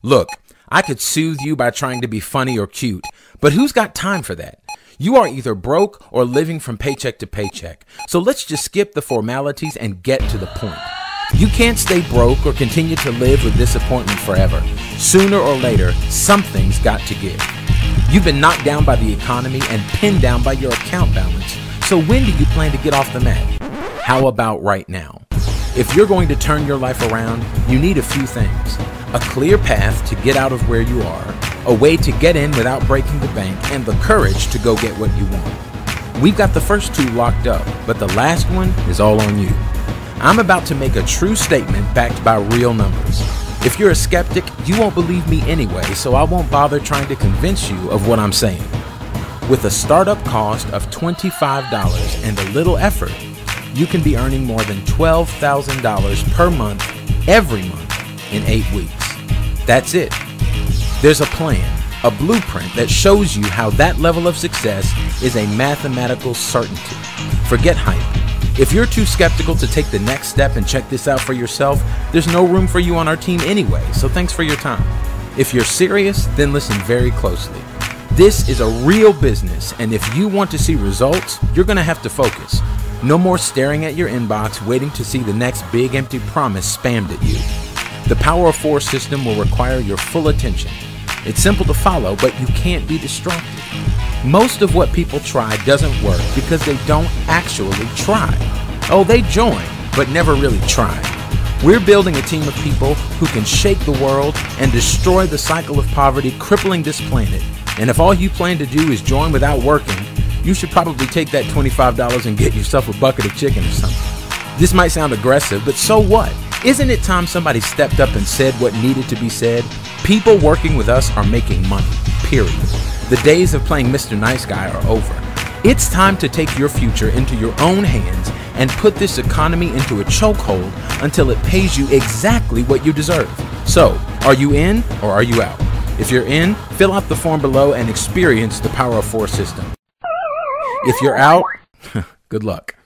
Look, I could soothe you by trying to be funny or cute, but who's got time for that? You are either broke or living from paycheck to paycheck. So let's just skip the formalities and get to the point. You can't stay broke or continue to live with disappointment forever. Sooner or later, something's got to give. You've been knocked down by the economy and pinned down by your account balance. So when do you plan to get off the mat? How about right now? If you're going to turn your life around, you need a few things. A clear path to get out of where you are, a way to get in without breaking the bank, and the courage to go get what you want. We've got the first two locked up, but the last one is all on you. I'm about to make a true statement backed by real numbers. If you're a skeptic, you won't believe me anyway, so I won't bother trying to convince you of what I'm saying. With a startup cost of $25 and a little effort, you can be earning more than $12,000 per month, every month, in 8 weeks. That's it. There's a plan, a blueprint that shows you how that level of success is a mathematical certainty. Forget hype. If you're too skeptical to take the next step and check this out for yourself, there's no room for you on our team anyway, so thanks for your time. If you're serious, then listen very closely. This is a real business, and if you want to see results, you're going to have to focus. No more staring at your inbox waiting to see the next big empty promise spammed at you. The Power of 4 system will require your full attention. It's simple to follow, but you can't be distracted. Most of what people try doesn't work because they don't actually try. Oh, they join, but never really try. We're building a team of people who can shake the world and destroy the cycle of poverty crippling this planet. And if all you plan to do is join without working, you should probably take that $25 and get yourself a bucket of chicken or something. This might sound aggressive, but so what? Isn't it time somebody stepped up and said what needed to be said? People working with us are making money, period. The days of playing Mr. Nice Guy are over. It's time to take your future into your own hands and put this economy into a chokehold until it pays you exactly what you deserve. So, are you in or are you out? If you're in, fill out the form below and experience the Power of 4 system. If you're out, good luck.